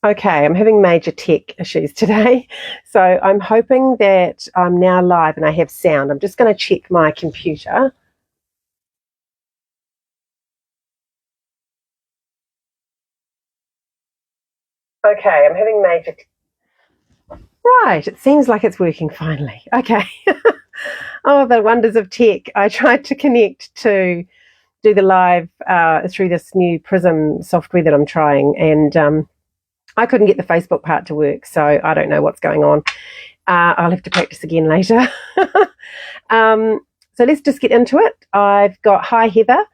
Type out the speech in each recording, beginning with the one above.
Okay, I'm having major tech issues today. So I'm hoping that I'm now live and I have sound. I'm just going to check my computer. Okay, I'm having major... Right, it seems like it's working finally. Okay. Oh, the wonders of tech. I tried to connect to do the live through this new Prism software that I'm trying, and I couldn't get the Facebook part to work, so I don't know what's going on. I'll have to practice again later. So let's just get into it. I've got, hi Heather.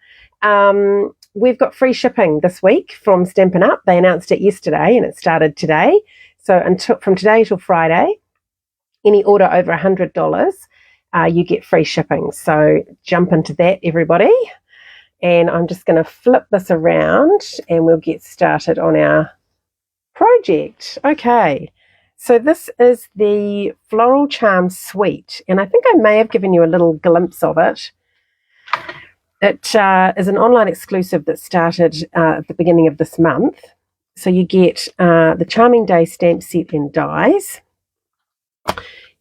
We've got free shipping this week from Stampin Up. They announced it yesterday and it started today. So from today till Friday, any order over $100, you get free shipping. So jump into that, everybody. And I'm just going to flip this around and we'll get started on our project. Okay. So this is the Floral Charm Suite, and I think I may have given you a little glimpse of it. It is an online exclusive that started at the beginning of this month. So you get the Charming Day stamp set in dies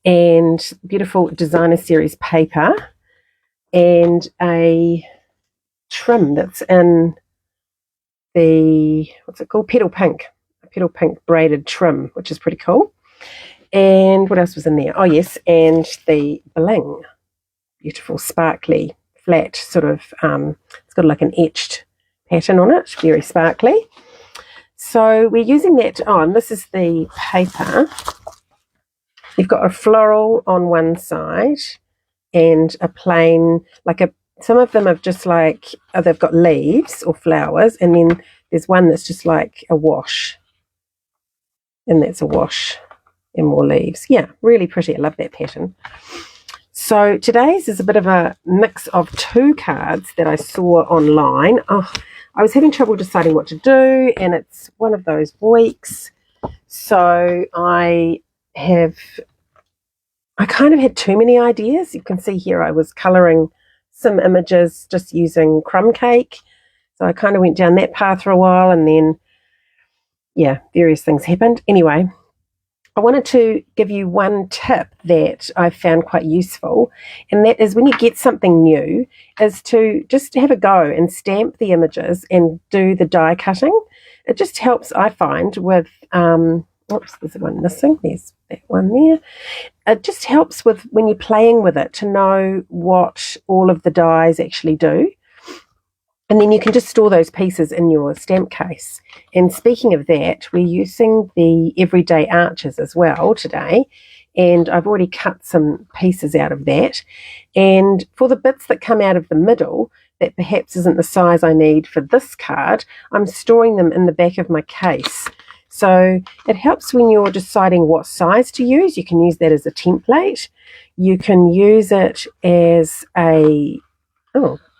and beautiful designer series paper and a trim that's in the, what's it called, Petal Pink. Petal Pink braided trim, which is pretty cool. And what else was in there? Oh yes, and the bling, beautiful sparkly flat sort of it's got like an etched pattern on it, very sparkly. So we're using that and this is the paper. You've got a floral on one side and a plain, like some of them are just like they've got leaves or flowers, and then there's one that's just like a wash. And that's a wash and more leaves. Yeah, really pretty. I love that pattern. So today's is a bit of a mix of two cards that I saw online. Oh, I was having trouble deciding what to do, and it's one of those weeks. So I kind of had too many ideas. You can see here I was colouring some images just using crumb cake. So I kind of went down that path for a while, and then yeah, various things happened. Anyway, I wanted to give you one tip that I found quite useful, and that is when you get something new, is to just have a go and stamp the images and do the die cutting. It just helps, I find, with, oops, there's one missing, there's that one there. It just helps with when you're playing with it to know what all of the dies actually do. And then you can just store those pieces in your stamp case. And speaking of that, we're using the Everyday Arches as well today. And I've already cut some pieces out of that. And for the bits that come out of the middle, that perhaps isn't the size I need for this card, I'm storing them in the back of my case. So it helps when you're deciding what size to use. You can use that as a template. You can use it as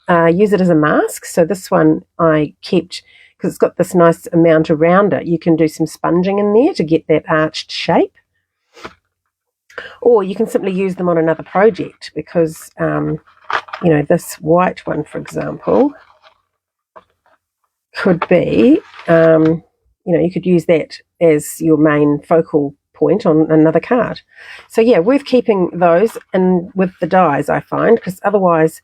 use it as a mask. So this one I kept, because it's got this nice amount around it, you can do some sponging in there to get that arched shape. Or you can simply use them on another project because, this white one, for example, could be, you could use that as your main focal point on another card. So yeah, worth keeping those and with the dies, I find, because otherwise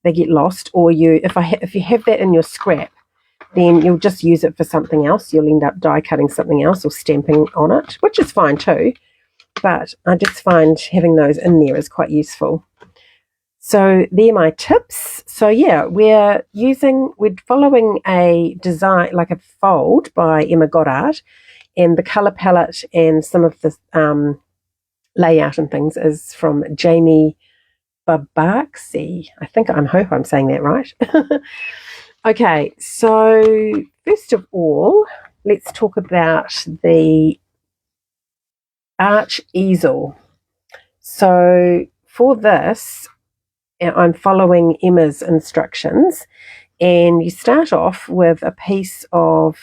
they get lost, or if you have that in your scrap, then you'll just use it for something else. You'll end up die cutting something else or stamping on it, which is fine too. But I just find having those in there is quite useful. So they're my tips. So yeah, we're following a design, like a fold by Emma Goddard, and the colour palette and some of the layout and things is from Jamie Babaxi. I hope I'm saying that right. Okay, so first of all, let's talk about the Arch Easel. So for this, I'm following Emma's instructions, and you start off with a piece of,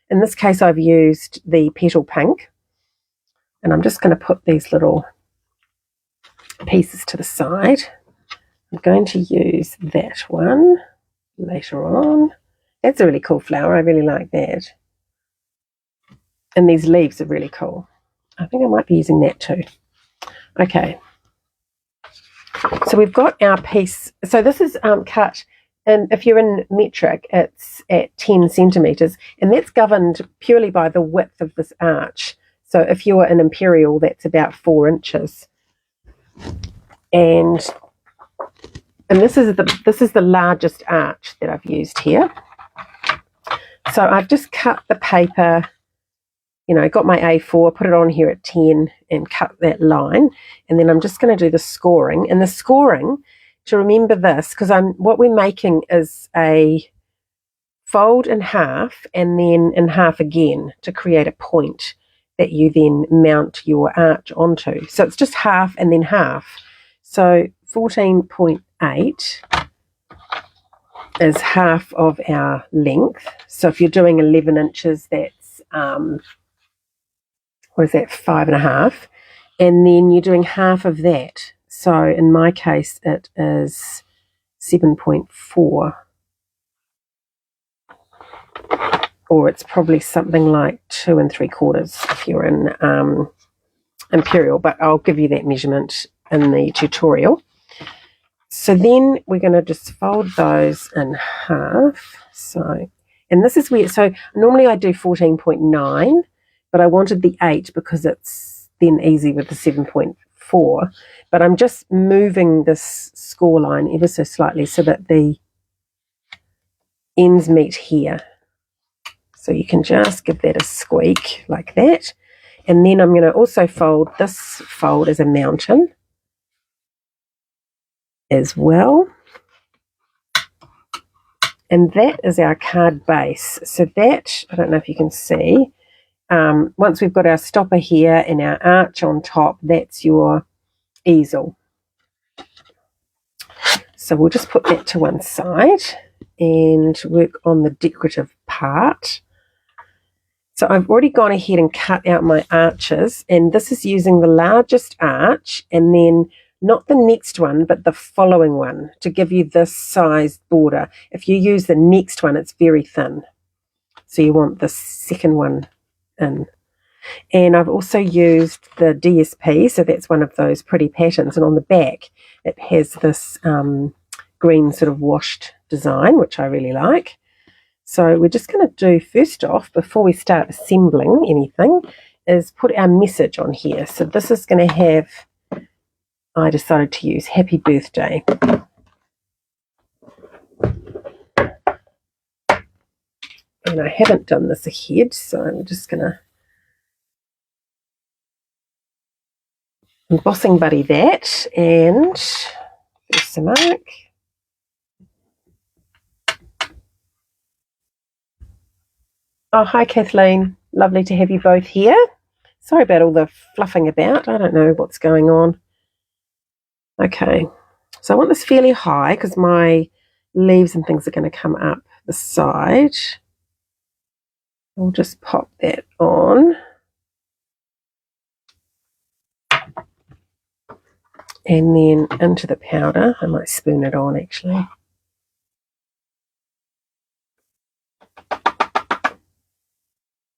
in this case I've used the Petal Pink, and I'm just going to put these little pieces to the side. I'm going to use that one later on. That's a really cool flower. I really like that. And these leaves are really cool. I think I might be using that too. Okay. So we've got our piece. So this is cut, and if you're in metric, it's at 10 centimetres, and that's governed purely by the width of this arch. So if you're in imperial, that's about 4 inches. And this is the largest arch that I've used here. So I've just cut the paper, got my A4, put it on here at 10 and cut that line. And then I'm just going to do the scoring. And the scoring, to remember this, because what we're making is a fold in half and then in half again to create a point that you then mount your arch onto. So it's just half and then half. So 14.8 is half of our length. So if you're doing 11 inches, that's 5.5, and then you're doing half of that. So in my case, it is 7.4, or it's probably something like 2 3/4 if you're in imperial, but I'll give you that measurement in the tutorial. So then we're going to just fold those in half. So, and this is where, so normally I do 14.9, but I wanted the 8 because it's then easy with the 7.4. But I'm just moving this score line ever so slightly so that the ends meet here. So you can just give that a squeak like that. And then I'm going to also fold this fold as a mountain as well. And that is our card base. So that, I don't know if you can see, once we've got our stopper here and our arch on top, that's your easel. So we'll just put that to one side and work on the decorative part. So I've already gone ahead and cut out my arches, and this is using the largest arch and then not the next one, but the following one to give you this sized border. If you use the next one, it's very thin. So you want the second one in. And I've also used the DSP, so that's one of those pretty patterns. And on the back, it has this green sort of washed design, which I really like. So we're just going to do, first off, before we start assembling anything, is put our message on here. So this is going to have, I decided to use happy birthday. And I haven't done this ahead, so I'm just going to embossing buddy that, and there's some mark. Oh, hi Kathleen, lovely to have you both here. Sorry about all the fluffing about, I don't know what's going on. Okay, so I want this fairly high because my leaves and things are going to come up the side. I'll just pop that on. And then into the powder. I might spoon it on actually.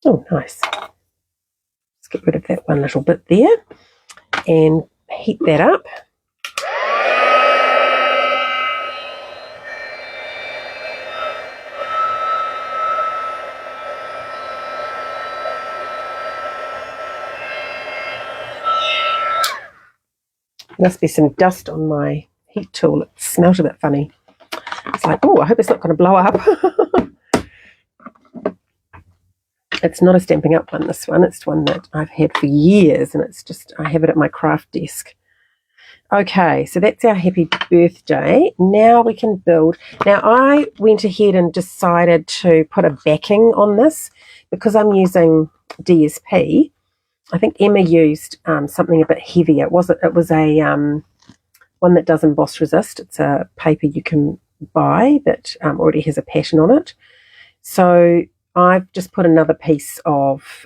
Oh, nice. Let's get rid of that one little bit there and heat that up. Must be some dust on my heat tool. It smelled a bit funny. It's like, oh, I hope it's not going to blow up. It's not a Stampin' Up one, this one. It's one that I've had for years, and it's just, I have it at my craft desk. Okay, so that's our happy birthday. Now we can build. Now I went ahead and decided to put a backing on this because I'm using DSP. I think Emma used something a bit heavier. It was a one that does emboss resist. It's a paper you can buy that already has a pattern on it. So I've just put another piece of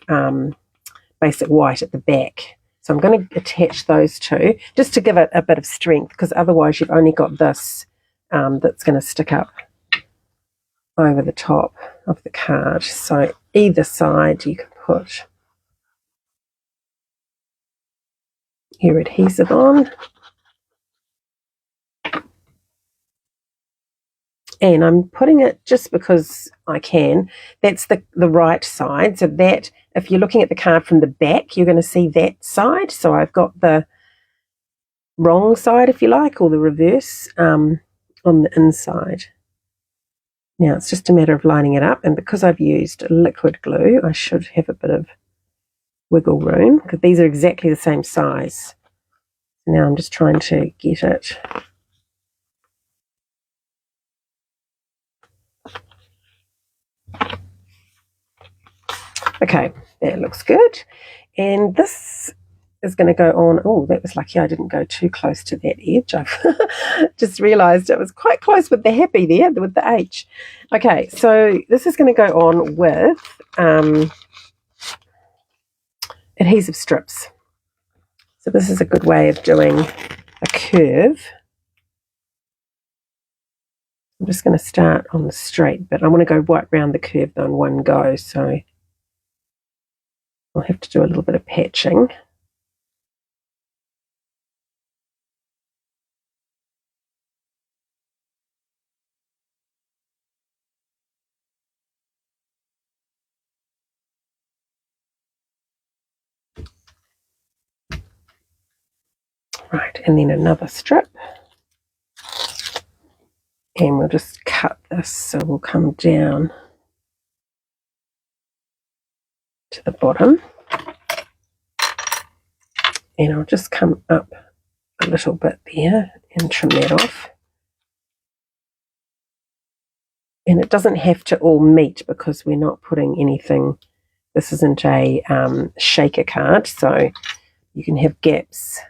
basic white at the back. So I'm going to attach those two just to give it a bit of strength, because otherwise you've only got this that's going to stick up over the top of the card. So either side you can put your adhesive on. And I'm putting it just because I can. That's the right side. So that, if you're looking at the card from the back, you're going to see that side. So I've got the wrong side, if you like, or the reverse on the inside. Now it's just a matter of lining it up. And because I've used liquid glue, I should have a bit of wiggle room, because these are exactly the same size. Now I'm just trying to get it. Okay, that looks good. And this is going to go on. Oh, that was lucky I didn't go too close to that edge. I've just realised it was quite close with the happy there, with the H. Okay, so this is going to go on with adhesive strips. So this is a good way of doing a curve. I'm just going to start on the straight bit. I want to go right round the curve though in one go, so I'll have to do a little bit of patching. Right, and then another strip. And we'll just cut this so we'll come down to the bottom. And I'll just come up a little bit there and trim that off. And it doesn't have to all meet because we're not putting anything. This isn't a shaker card, so you can have gaps.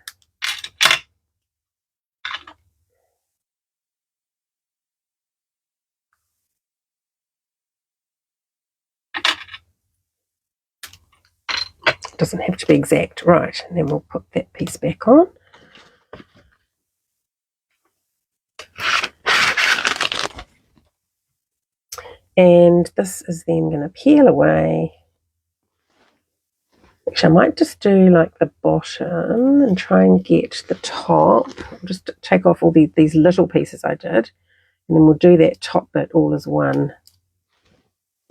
It doesn't have to be exact. Right, and then we'll put that piece back on. And this is then going to peel away. Actually, I might just do like the bottom and try and get the top. I'll just take off all these little pieces I did, and then we'll do that top bit all as one.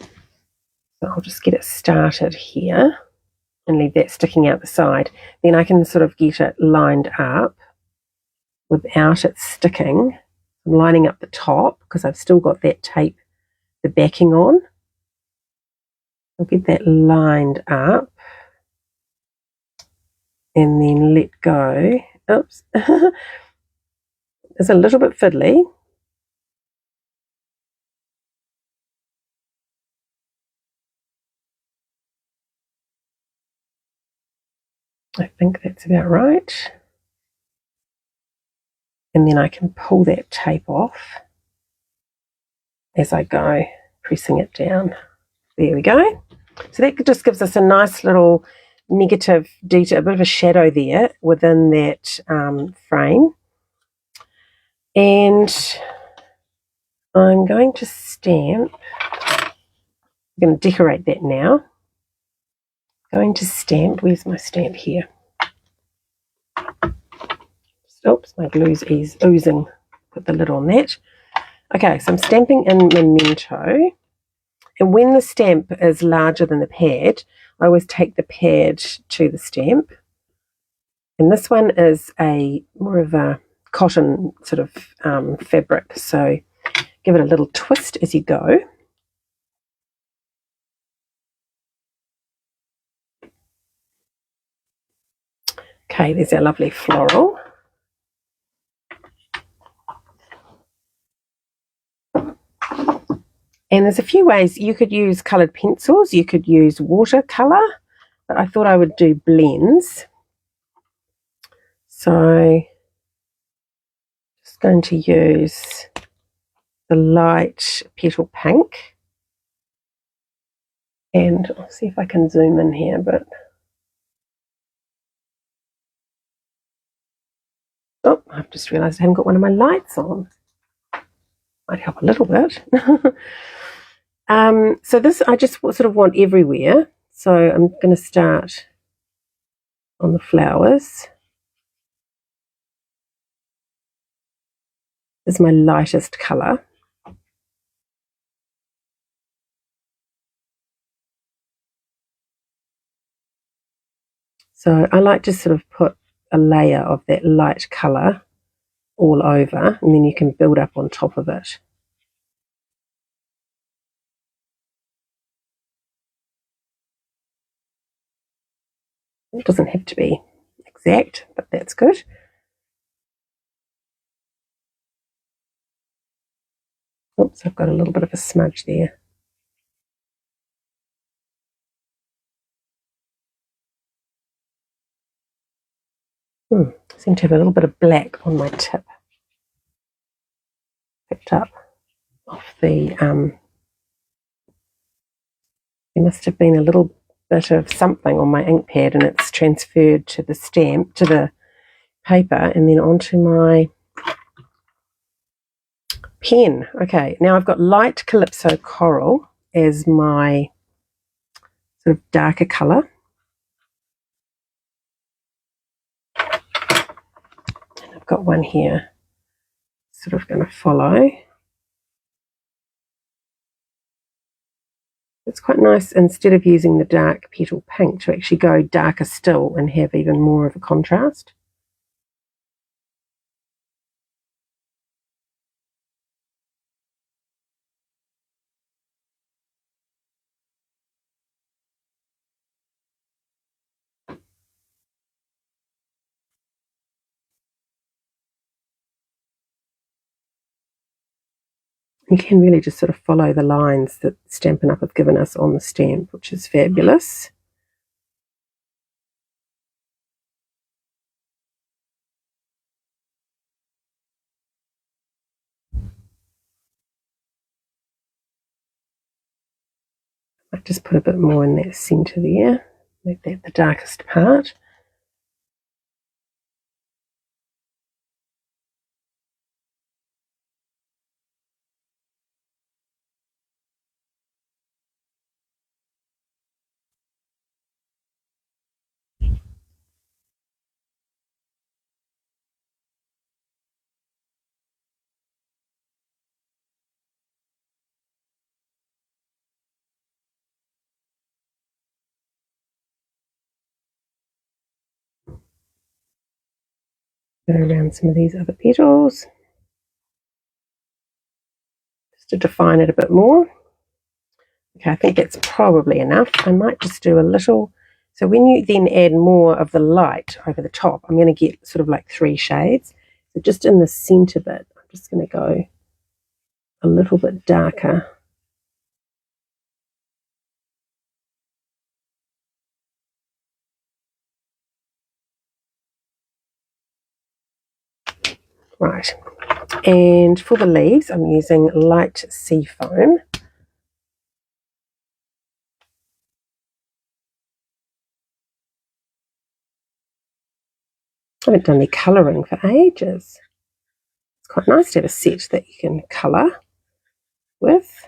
So I'll just get it started here and leave that sticking out the side. Then I can sort of get it lined up without it sticking. I'm lining up the top because I've still got that tape, the backing on. I'll get that lined up and then let go. Oops. It's a little bit fiddly. I think that's about right. And then I can pull that tape off as I go, pressing it down. There we go. So that just gives us a nice little negative detail, a bit of a shadow there within that frame. And I'm going to stamp. I'm going to decorate that now. Going to stamp. Where's my stamp here? Oops, my glue's oozing. Put the lid on that. Okay, so I'm stamping in Memento. And when the stamp is larger than the pad, I always take the pad to the stamp. And this one is more of a cotton sort of fabric. So give it a little twist as you go. Okay, there's our lovely floral. And there's a few ways. You could use coloured pencils, you could use watercolour, but I thought I would do blends. So just going to use the light petal pink. And I'll see if I can zoom in here, but oh, I've just realised I haven't got one of my lights on. Might help a little bit. So this I just sort of want everywhere. So I'm going to start on the flowers. is my lightest colour. So I like to sort of put a layer of that light colour all over, and then you can build up on top of it. It doesn't have to be exact, but that's good. Oops, I've got a little bit of a smudge there. Seem to have a little bit of black on my tip. Picked up off the, there must have been a little bit of something on my ink pad, and it's transferred to the stamp, to the paper, and then onto my pen. Okay, now I've got light Calypso Coral as my sort of darker colour. And I've got one here sort of going to follow. It's quite nice, instead of using the dark petal pink, to actually go darker still and have even more of a contrast. You can really just sort of follow the lines that Stampin' Up have given us on the stamp, which is fabulous. I might just put a bit more in that centre there, make that the darkest part. Go around some of these other petals, just to define it a bit more. Okay, I think that's probably enough. I might just do a little. So when you then add more of the light over the top, I'm going to get sort of like 3 shades. So just in the centre bit, I'm just going to go a little bit darker. Right, and for the leaves, I'm using light sea foam. I haven't done any colouring for ages. It's quite nice to have a set that you can colour with.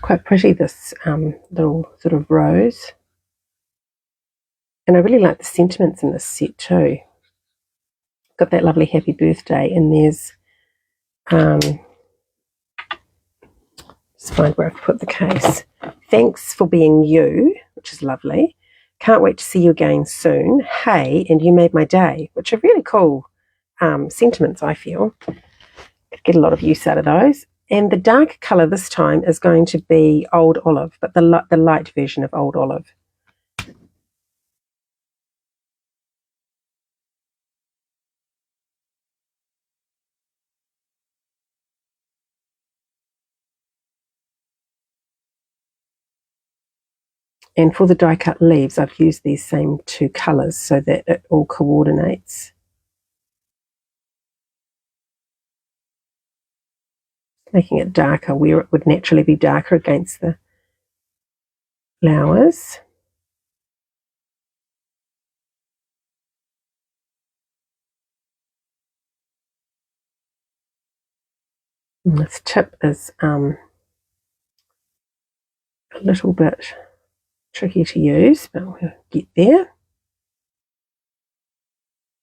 Quite pretty, this little sort of rose. And I really like the sentiments in this set too. Got that lovely happy birthday, and there's just find where I've put the case. Thanks for being you, which is lovely. Can't wait to see you again soon. Hey, and you made my day, which are really cool sentiments, I feel. Could get a lot of use out of those. And the dark colour this time is going to be Old Olive, but the light version of Old Olive. And for the die cut leaves, I've used these same 2 colours so that it all coordinates. making it darker where it would naturally be darker against the flowers. And this tip is a little bit tricky to use, but we'll get there.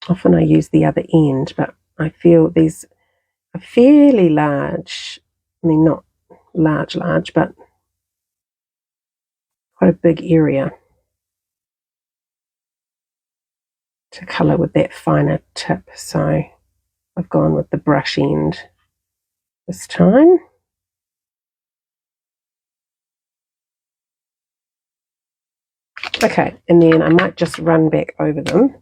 Often I use the other end, but I feel these are fairly large. I mean, not large, but quite a big area to colour with that finer tip. So I've gone with the brush end this time. Okay, and then I might just run back over them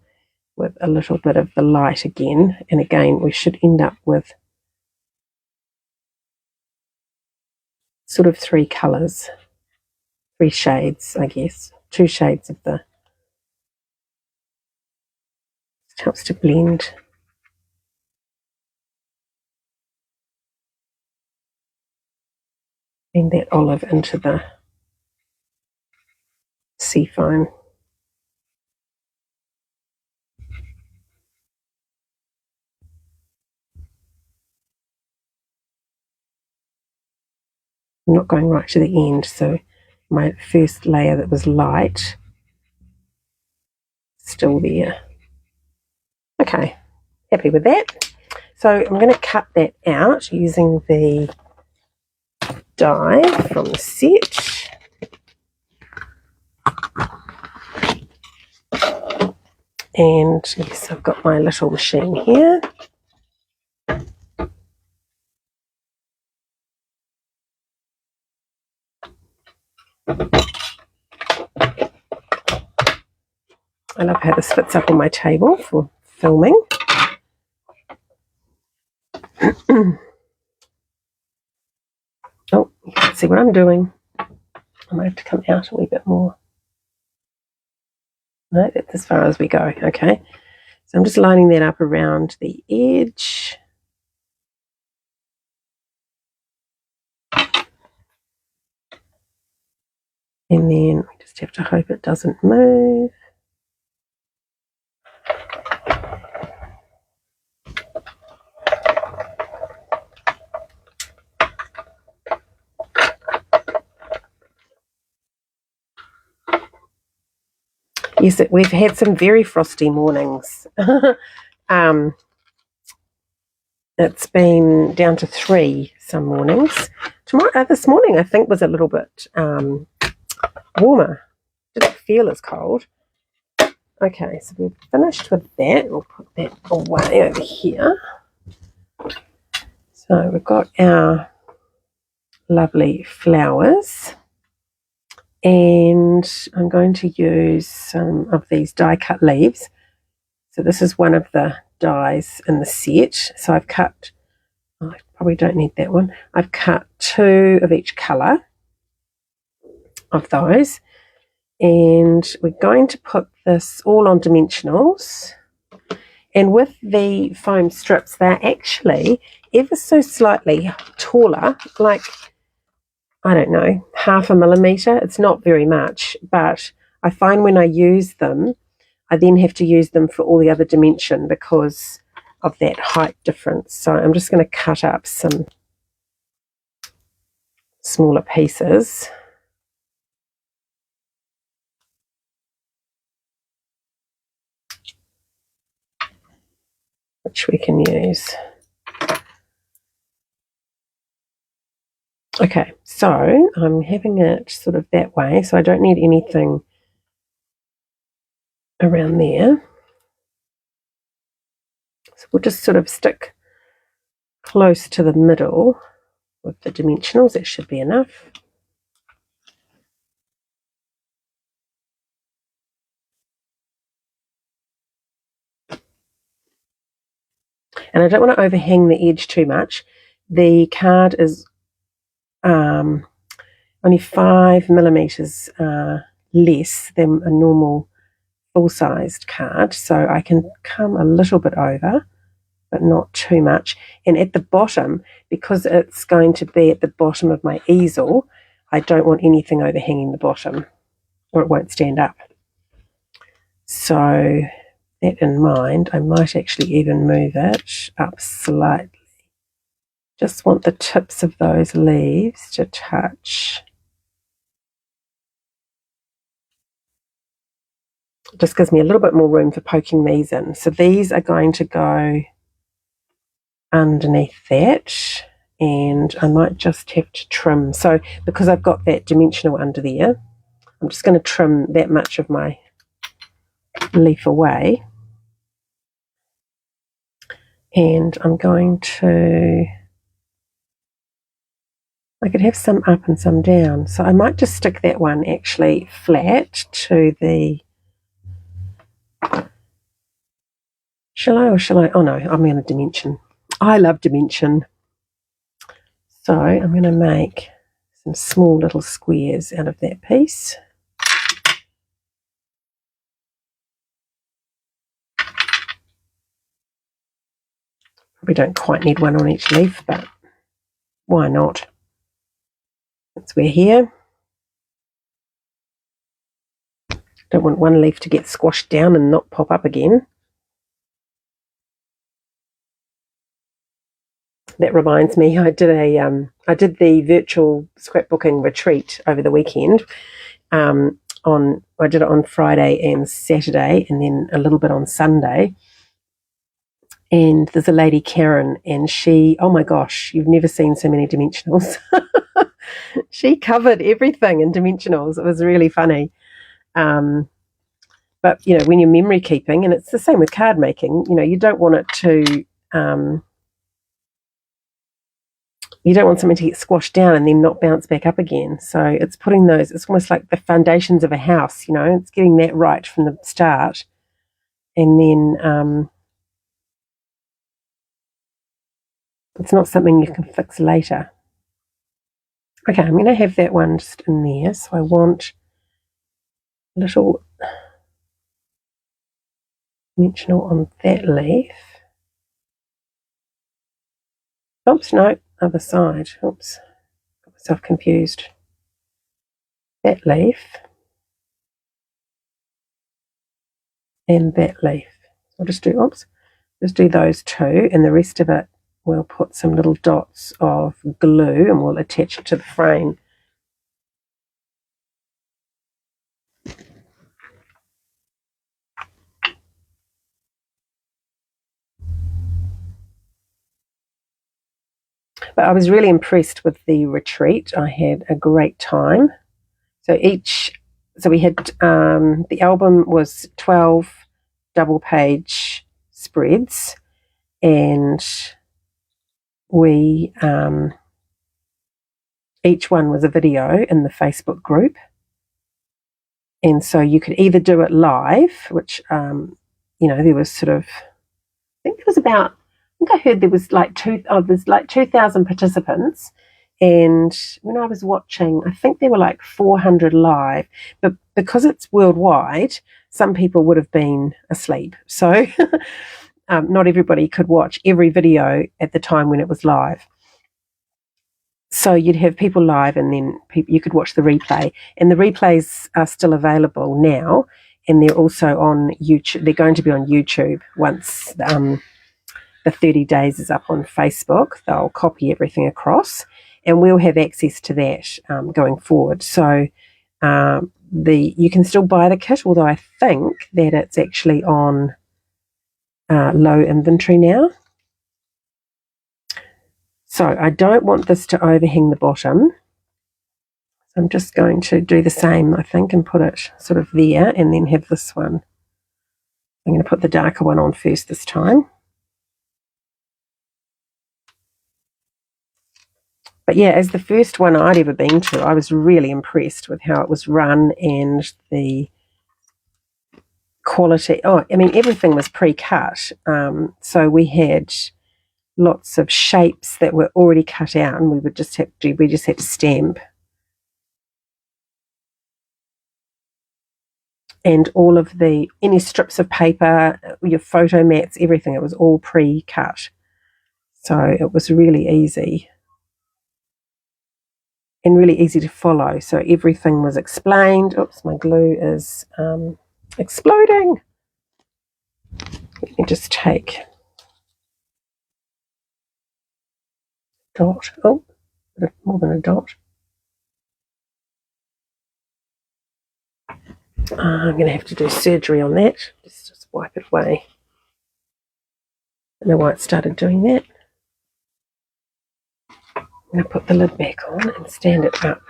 with a little bit of the light again, and again we should end up with sort of 3 colours, 3 shades, I guess, 2 shades of the, it helps to blend. Blend that olive into the sea foam. I'm not going right to the end, so my first layer that was light still there. Okay, happy with that. So I'm going to cut that out using the die from the set. And yes, I've got my little machine here. I love how this fits up on my table for filming. Oh, you can't see what I'm doing. I might have to come out a wee bit more. No, that's as far as we go. Okay, so I'm just lining that up around the edge. And then we just have to hope it doesn't move. Yes, we've had some very frosty mornings. It's been down to 3 some mornings. This morning I think was a little bit warmer. Didn't feel as cold. Okay, so we've finished with that. We'll put that away over here. So we've got our lovely flowers. And I'm going to use some of these die cut leaves. So this is one of the dies in the set. So I've cut, I probably don't need that one. I've cut 2 of each colour of those. And we're going to put this all on dimensionals. And with the foam strips, they're actually ever so slightly taller, like, I don't know, 0.5 millimetre. It's not very much, but I find when I use them, I then have to use them for all the other dimension because of that height difference. So I'm just going to cut up some smaller pieces. Which we can use. Okay, so I'm having it sort of that way, so I don't need anything around there. So we'll just sort of stick close to the middle with the dimensionals. That should be enough. And I don't want to overhang the edge too much. The card is only 5 millimetres less than a normal full-sized card, so I can come a little bit over but not too much. And at the bottom, because it's going to be at the bottom of my easel, I don't want anything overhanging the bottom or it won't stand up. So that in mind, I might actually even move it up slightly. Just want the tips of those leaves to touch. It just gives me a little bit more room for poking these in. So these are going to go underneath that, and I might just have to trim. So because I've got that dimensional under there, I'm just going to trim that much of my leaf away, and I'm going to, I could have some up and some down, so I might just stick that one actually flat to the, shall I, oh no, I'm going to dimension. I love dimension. So I'm going to make some small little squares out of that piece. We don't quite need one on each leaf, but why not? Since we're here. Don't want one leaf to get squashed down and not pop up again. That reminds me, I did the virtual scrapbooking retreat over the weekend. I did it on Friday and Saturday, and then a little bit on Sunday. And there's a lady, Karen, and she, oh my gosh, you've never seen so many dimensionals. She covered everything in dimensionals. It was really funny. But, you know, when you're memory keeping, and it's the same with card making, you know, you don't want it to, you don't want something to get squashed down and then not bounce back up again. So it's putting those, it's almost like the foundations of a house, you know, it's getting that right from the start. And then it's not something you can fix later. Okay, I'm going to have that one just in there. So I want a little dimensional on that leaf. Oops, no, other side. Oops, got myself confused. That leaf and that leaf. So I'll just do those two, and the rest of it we'll put some little dots of glue and we'll attach it to the frame. But I was really impressed with the retreat. I had a great time. So we had, the album was 12 double page spreads, and we, each one was a video in the Facebook group. And so you could either do it live, which, you know, there was sort of, I think there was about, I think I heard there was like there's like 2,000 participants. And when I was watching, I think there were like 400 live, but because it's worldwide, some people would have been asleep. So not everybody could watch every video at the time when it was live. So you'd have people live, and then you could watch the replay. And the replays are still available now, and they're also on YouTube. They're going to be on YouTube once the 30 days is up on Facebook. They'll copy everything across, and we'll have access to that going forward. So you can still buy the kit, although I think that it's actually on low inventory now. So I don't want this to overhang the bottom. So I'm just going to do the same, I think, and put it sort of there, and then have this one. I'm going to put the darker one on first this time. But yeah, as the first one I'd ever been to, I was really impressed with how it was run and the quality. Oh, I mean, everything was pre-cut. So we had lots of shapes that were already cut out, and we just had to stamp. and all of any strips of paper, your photo mats, everything, it was all pre-cut. So it was really easy and really easy to follow. So everything was explained. Oops, my glue is exploding. Let me just take a dot. Oh, more than a dot. I'm going to have to do surgery on that. Just wipe it away. I don't know why it started doing that. I'm going to put the lid back on and stand it up.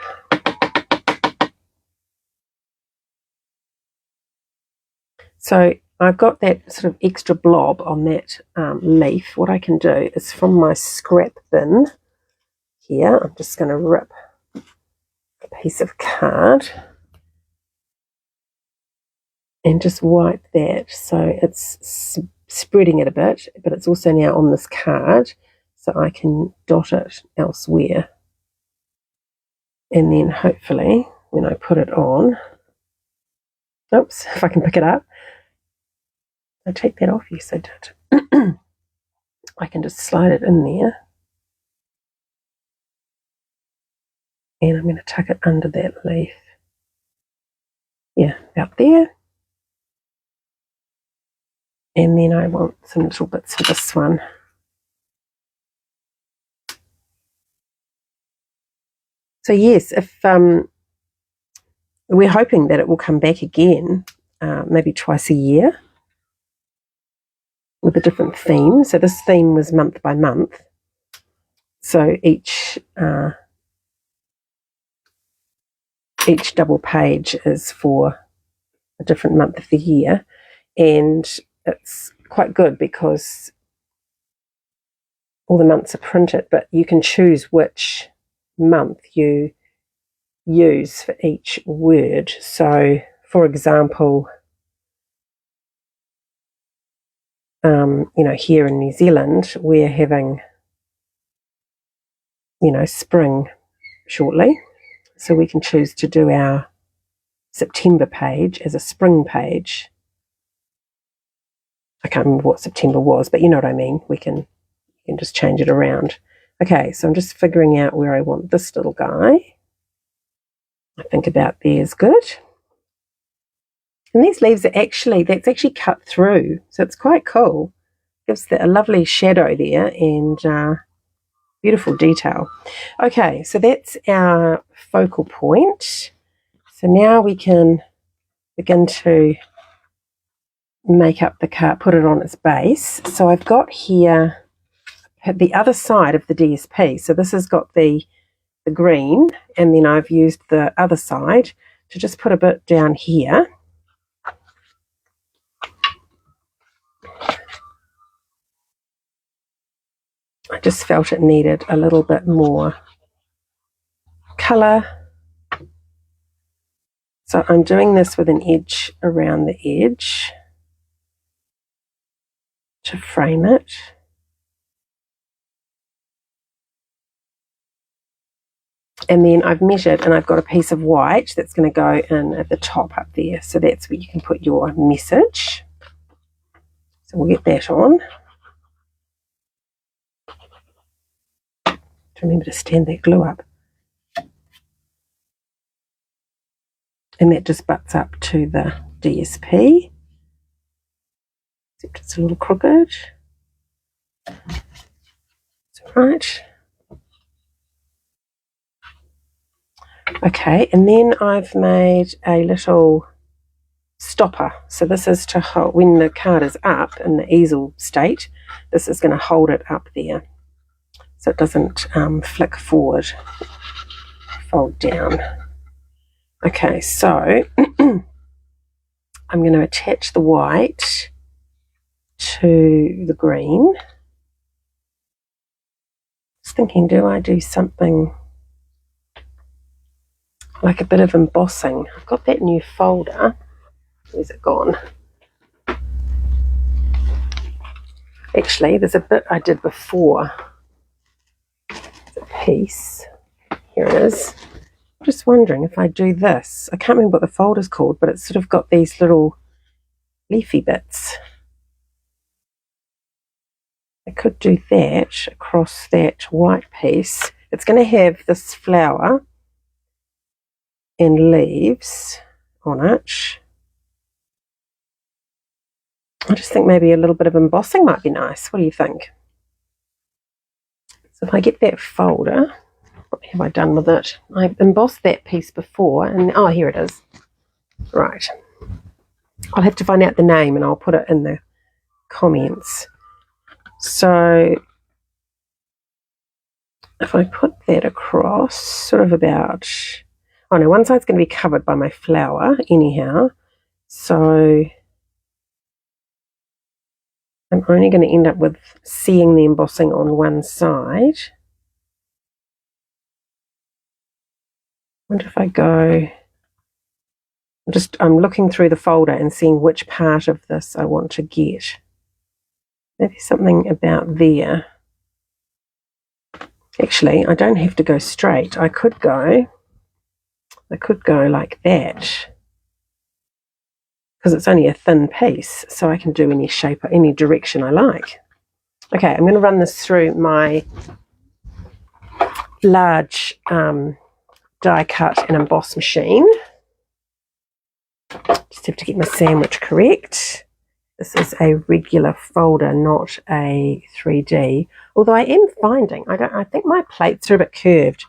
So I've got that sort of extra blob on that leaf. What I can do is from my scrap bin here, I'm just going to rip a piece of card and just wipe that so it's spreading it a bit, but it's also now on this card, so I can dot it elsewhere. And then hopefully when I put it on, oops, if I can pick it up, I take that off, yes I did. I can just slide it in there, and I'm going to tuck it under that leaf. Yeah, about there. And then I want some little bits for this one. So yes, if we're hoping that it will come back again, maybe twice a year, with a different theme. So this theme was month by month. So each double page is for a different month of the year, and it's quite good because all the months are printed, but you can choose which month you use for each word. So for example, here in New Zealand we're having spring shortly, so we can choose to do our September page as a spring page. I can't remember what September was, but you know what I mean. We can just change it around. Okay, so I'm just figuring out where I want this little guy. I think about there is good. And these leaves are that's actually cut through, so it's quite cool. Gives a lovely shadow there and beautiful detail. Okay, so that's our focal point. So now we can begin to make up the card, put it on its base. So I've got here the other side of the DSP. So this has got the green, and then I've used the other side to just put a bit down here. I just felt it needed a little bit more colour. So I'm doing this with an edge around the edge to frame it. And then I've measured, and I've got a piece of white that's going to go in at the top up there. So that's where you can put your message. So we'll get that on. Remember to stand that glue up. And that just butts up to the DSP. Except it's a little crooked. It's all right. Okay, and then I've made a little stopper. So this is to hold, when the card is up in the easel state, this is going to hold it up there so it doesn't flick forward, fold down. Okay, so I'm going to attach the white to the green. Just thinking, do I do something like a bit of embossing? I've got that new folder. Where's it gone? Actually, there's a bit I did before. It's a piece. Here it is. just wondering if I do this. I can't remember what the folder's called, but it's sort of got these little leafy bits. I could do that across that white piece. It's going to have this flower and leaves on it. I just think maybe a little bit of embossing might be nice. What do you think? So if I get that folder, what have I done with it? I've embossed that piece before, and oh, here it is. Right. I'll have to find out the name and I'll put it in the comments. So if I put that across, sort of about, oh no, one side's going to be covered by my flower anyhow. So I'm only going to end up with seeing the embossing on one side. I wonder if I go, I'm looking through the folder and seeing which part of this I want to get. Maybe something about there. Actually, I don't have to go straight. I could go like that, because it's only a thin piece, so I can do any shape or any direction I like. Okay, I'm going to run this through my large die cut and emboss machine. Just have to get my sandwich correct. This is a regular folder, not a 3D. Although I am finding, I think my plates are a bit curved.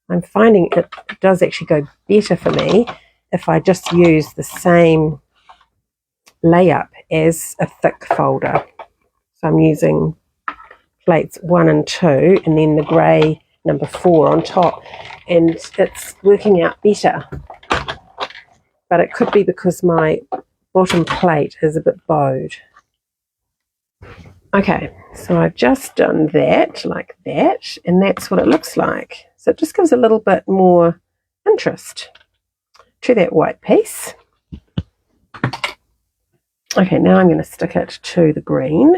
I'm finding it does actually go better for me if I just use the same layup as a thick folder. So I'm using plates 1 and 2 and then the grey number 4 on top, and it's working out better. But it could be because my bottom plate is a bit bowed. Okay, so I've just done that like that, and that's what it looks like. So it just gives a little bit more interest to that white piece. Okay, now I'm going to stick it to the green.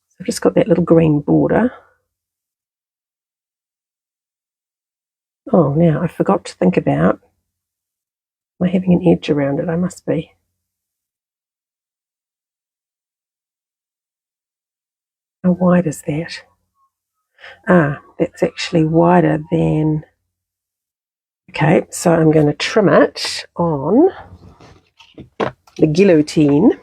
So I've just got that little green border. Oh, now I forgot to think about, am I having an edge around it? I must be. How wide is that? Ah, that's actually wider than... Okay, so I'm going to trim it on the guillotine.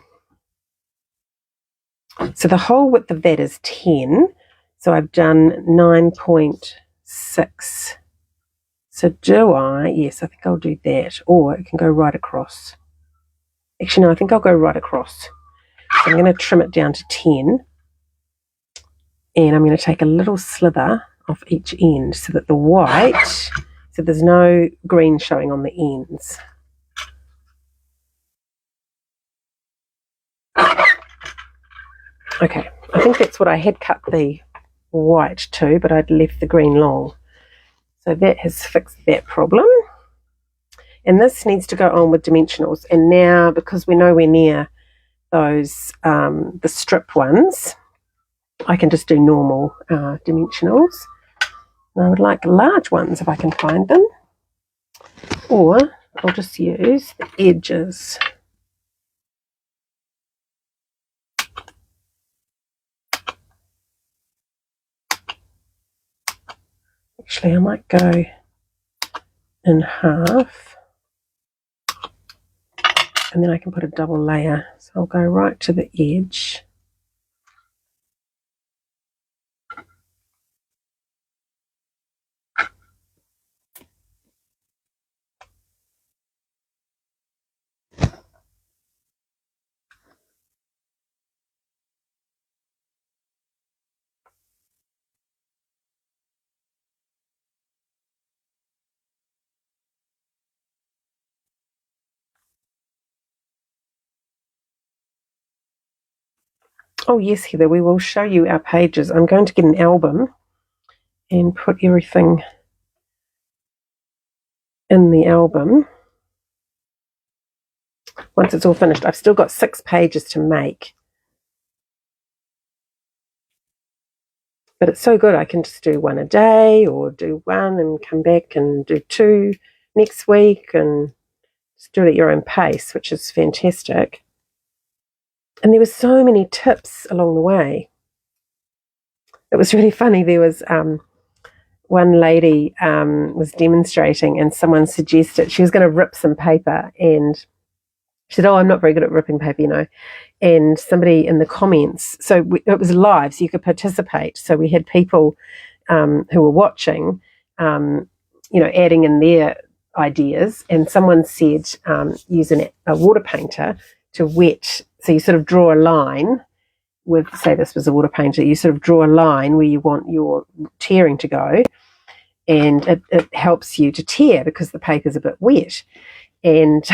So the whole width of that is 10. So I've done 9.6. So do I? Yes, I think I'll do that. Or it can go right across. Actually, no, I think I'll go right across. So I'm going to trim it down to 10. And I'm going to take a little slither off each end so that the white, so there's no green showing on the ends. Okay, I think that's what I had cut the white to, but I'd left the green long. So that has fixed that problem. And this needs to go on with dimensionals. And now, because we're nowhere near those, the strip ones, I can just do normal dimensionals. And I would like large ones if I can find them. Or I'll just use the edges. Actually, I might go in half. And then I can put a double layer. So I'll go right to the edge. Oh yes, Heather, we will show you our pages. I'm going to get an album and put everything in the album. once it's all finished. I've still got 6 pages to make. But it's so good. I can just do 1 a day, or do 1 and come back and do 2 next week, and just do it at your own pace, which is fantastic. And there were so many tips along the way. It was really funny. There was one lady was demonstrating, and someone suggested she was going to rip some paper, and she said, "Oh, I'm not very good at ripping paper, you know." And somebody in the comments, it was live, so you could participate. So we had people who were watching, adding in their ideas. And someone said, use a water painter to wet. So you sort of draw a line with, say this was a water painter, you sort of draw a line where you want your tearing to go, and it helps you to tear because the paper's a bit wet. And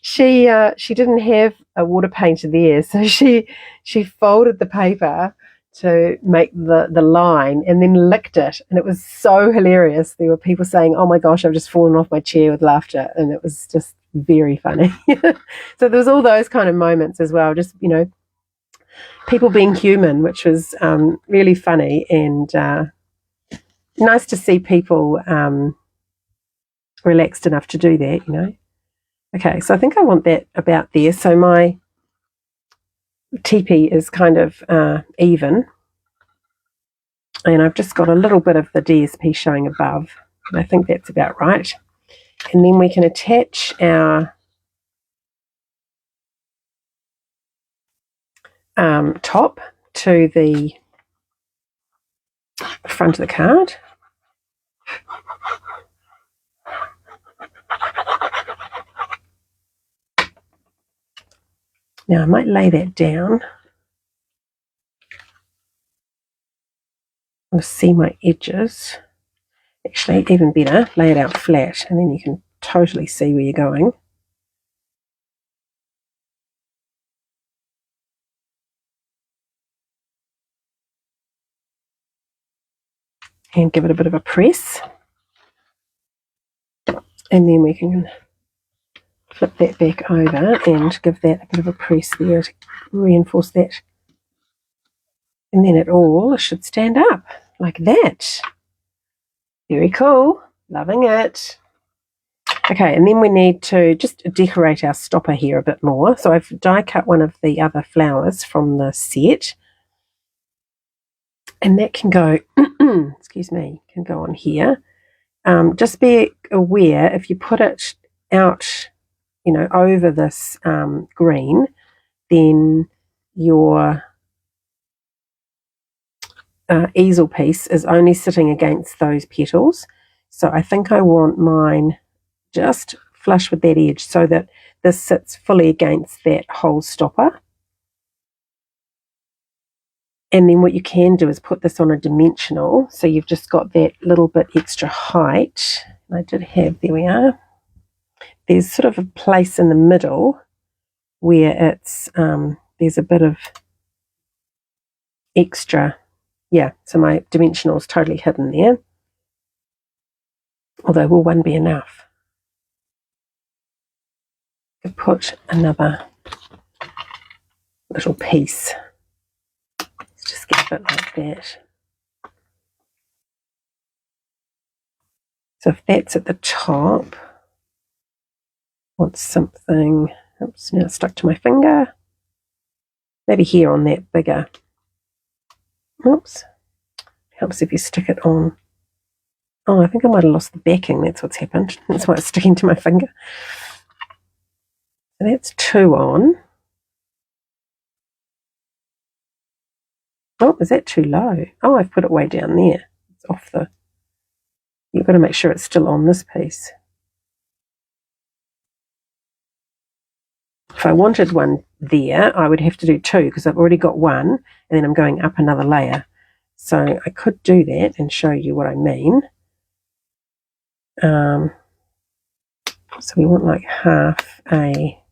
she didn't have a water painter there, so she folded the paper to make the line and then licked it, and it was so hilarious. There were people saying, "Oh my gosh, I've just fallen off my chair with laughter," and it was just very funny. So there was all those kind of moments as well, just people being human, which was really funny, and nice to see people relaxed enough to do that. Okay, so I think I want that about there. So my teepee is kind of even, and I've just got a little bit of the DSP showing above, and I think that's about right. And then we can attach our top to the front of the card. Now I might lay that down. I'll see my edges. Actually, even better, lay it out flat, and then you can totally see where you're going. And give it a bit of a press. And then we can flip that back over and give that a bit of a press there to reinforce that. And then it all should stand up like that. Very cool. Loving it. Okay, and then we need to just decorate our stopper here a bit more. So I've die cut one of the other flowers from the set. And that can go, excuse me, can go on here. Just be aware, if you put it out, over this green, then your easel piece is only sitting against those petals. So I think I want mine just flush with that edge so that this sits fully against that whole stopper. And then what you can do is put this on a dimensional, so you've just got that little bit extra height. I did have, there we are. There's sort of a place in the middle where it's there's a bit of extra, yeah, so my dimensional is totally hidden there. Although will one be enough? I could put another little piece. Let's just get a bit like that. So if that's at the top, I want something, oops, now it's stuck to my finger. Maybe here on that bigger. Oops. Helps if you stick it on. Oh, I think I might have lost the backing. That's what's happened. That's why it's sticking to my finger. So that's 2 on. Oh, is that too low? Oh, I've put it way down there. It's off the... You've got to make sure it's still on this piece. If I wanted one there, I would have to do 2 because I've already got 1, and then I'm going up another layer. So I could do that and show you what I mean. So we want like half a...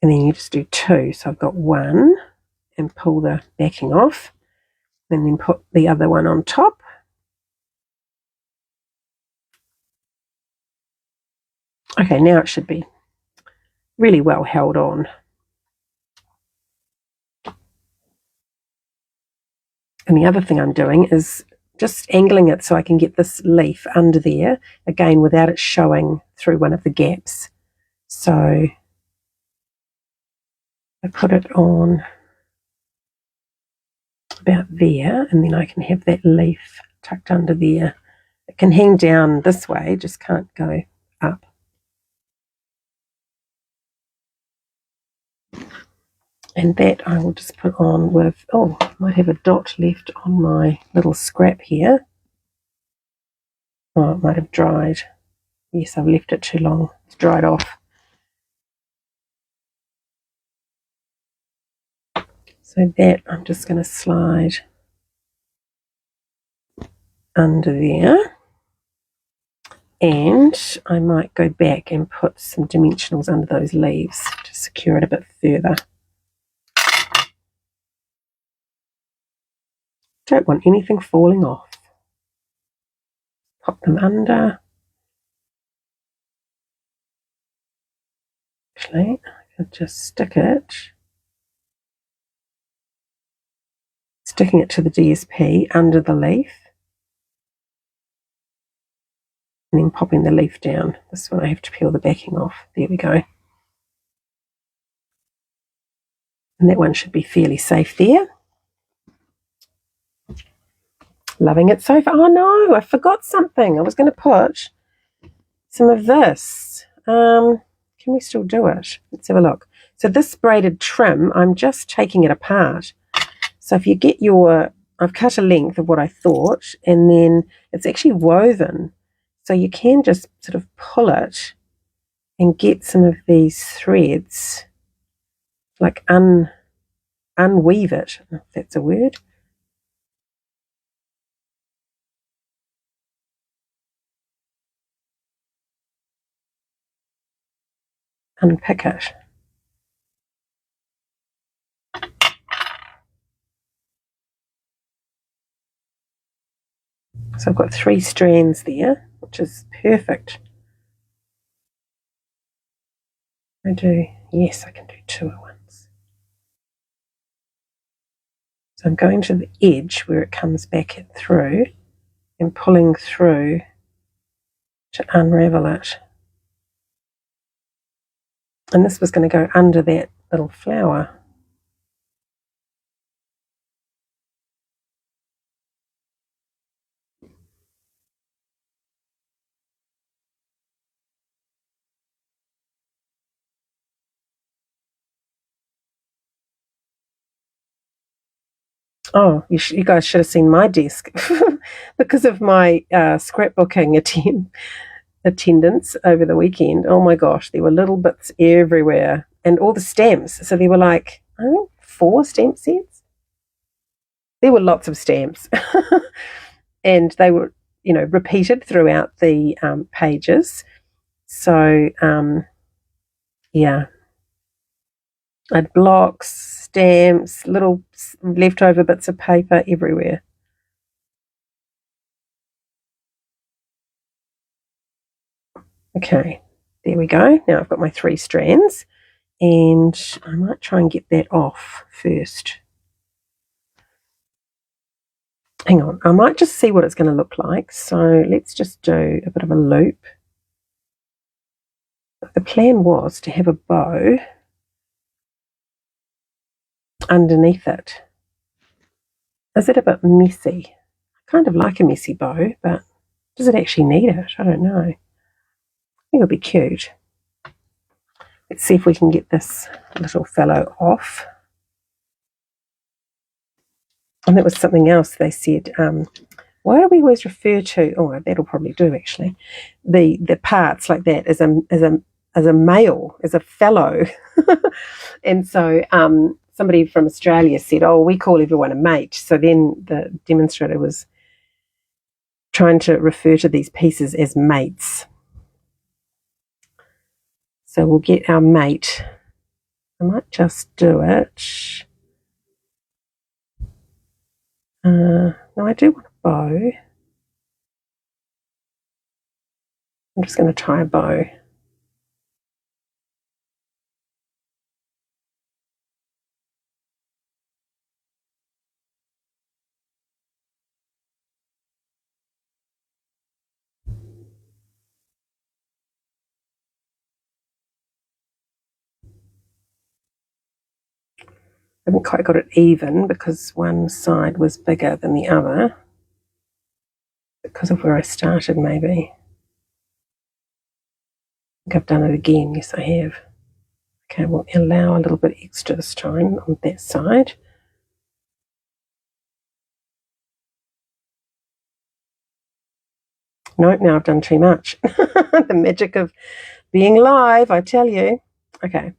And then you just do 2. So I've got 1 and pull the backing off, and then put the other one on top. Okay, now it should be really well held on. And the other thing I'm doing is just angling it so I can get this leaf under there, again, without it showing through one of the gaps. So I put it on about there, and then I can have that leaf tucked under there. It can hang down this way, just can't go up. And that I will just put on with, oh, I might have a dot left on my little scrap here. Oh, it might have dried. Yes, I've left it too long. It's dried off. So that I'm just going to slide under there. And I might go back and put some dimensionals under those leaves to secure it a bit further. Don't want anything falling off. Pop them under. Actually, I can just sticking it to the DSP under the leaf, and then popping the leaf down. This one I have to peel the backing off. There we go. And that one should be fairly safe there. Loving it so far. Oh no, I forgot something. I was going to put some of this. Can we still do it? Let's have a look. So this braided trim, I'm just taking it apart. So if you get your, I've cut a length of what I thought, and then it's actually woven. So you can just sort of pull it and get some of these threads, like unweave it, if that's a word. Unpick it. So I've got 3 strands there, which is perfect. I can do 2 at once. So I'm going to the edge where it comes back through and pulling through to unravel it. And this was going to go under that little flower. Oh, you guys should have seen my desk because of my scrapbooking attendance over the weekend. Oh my gosh, there were little bits everywhere, and all the stamps. So there were like, I think, 4 stamp sets. There were lots of stamps, and they were, repeated throughout the pages. So yeah, I had blocks, stamps, little leftover bits of paper everywhere. Okay, there we go. Now I've got my 3 strands, and I might try and get that off first. Hang on, I might just see what it's going to look like. So let's just do a bit of a loop. The plan was to have a bow underneath it. Is it a bit messy? I kind of like a messy bow, but does it actually need it? I don't know. I think it'll be cute. Let's see if we can get this little fellow off. And that was something else they said. Why do we always refer to? Oh, that'll probably do actually. The parts like that as a male, as a fellow, and so somebody from Australia said, "Oh, we call everyone a mate." So then the demonstrator was trying to refer to these pieces as mates. So we'll get our mate. I might just do it. No, I do want a bow. I'm just going to try a bow. haven't quite got it even because one side was bigger than the other because of where I started, maybe. I think I've done it again. Yes, I have. Okay, we'll allow a little bit extra this time on that side. No, now I've done too much. The magic of being live, I tell you. Okay,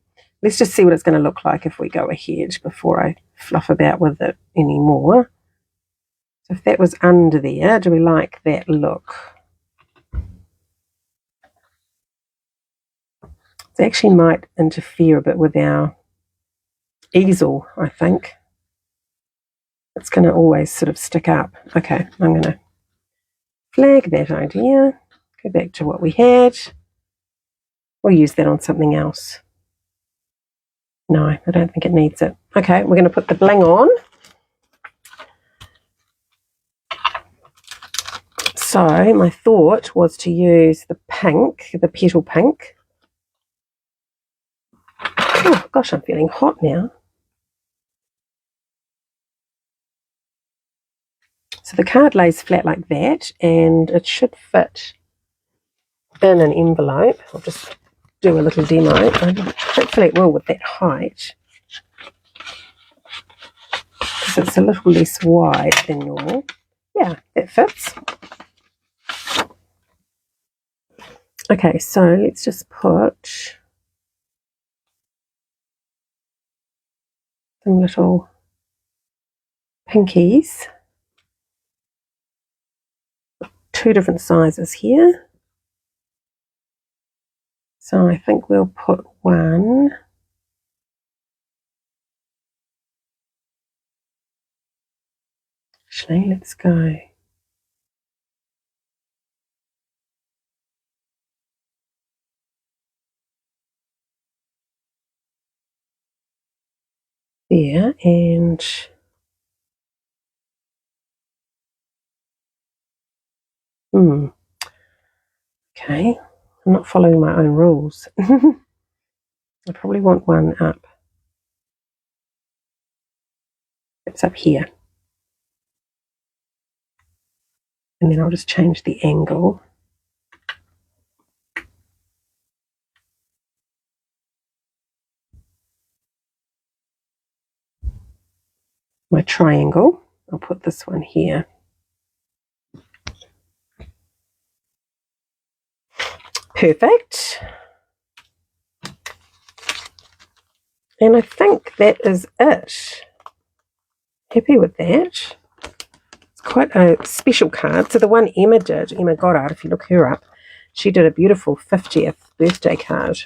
let's just see what it's going to look like if we go ahead before I fluff about with it anymore. So if that was under there, do we like that look? It actually might interfere a bit with our easel, I think. It's going to always sort of stick up. Okay, I'm going to flag that idea. Go back to what we had. We'll use that on something else. No, I don't think it needs it. Okay, we're going to put the bling on. So my thought was to use the pink, the petal pink. Oh gosh, I'm feeling hot now. So the card lays flat like that, and it should fit in an envelope. I'll just do a little demo. Hopefully it will with that height, because it's a little less wide than normal. Yeah, that fits. Okay, so let's just put some little pinkies. Two different sizes here. So I think we'll put one. Actually, let's go. There, and okay, I'm not following my own rules. I probably want one up. It's up here. And then I'll just change the angle. My triangle, I'll put this one here. Perfect. And I think that is it. Happy with that. It's quite a special card. So the one Emma did, Emma Goddard, if you look her up, she did a beautiful 50th birthday card.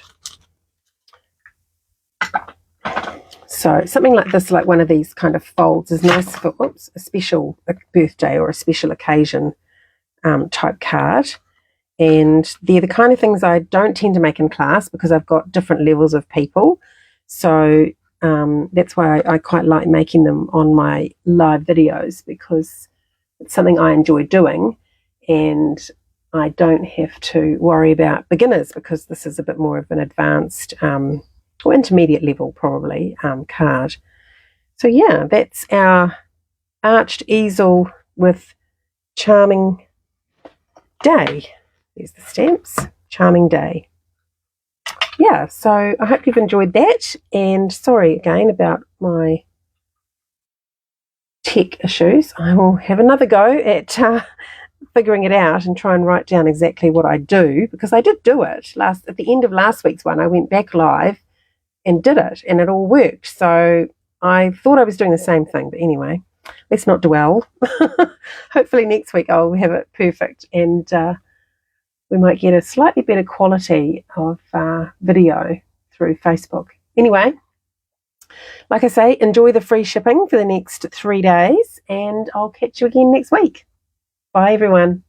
So something like this, like one of these kind of folds, is nice for a special birthday or a special occasion type card. And they're the kind of things I don't tend to make in class because I've got different levels of people. So that's why I quite like making them on my live videos, because it's something I enjoy doing and I don't have to worry about beginners, because this is a bit more of an advanced or intermediate level probably card. So yeah, that's our arched easel with Charming Day. There's the stamps. Charming Day. Yeah, so I hope you've enjoyed that, and sorry again about my tech issues. I will have another go at figuring it out and try and write down exactly what I do, because I did do it at the end of last week's one. I went back live and did it, and it all worked. So I thought I was doing the same thing, but anyway, let's not dwell. Hopefully next week I'll have it perfect, and we might get a slightly better quality of video through Facebook. Anyway, like I say, enjoy the free shipping for the next 3 days, and I'll catch you again next week. Bye, everyone.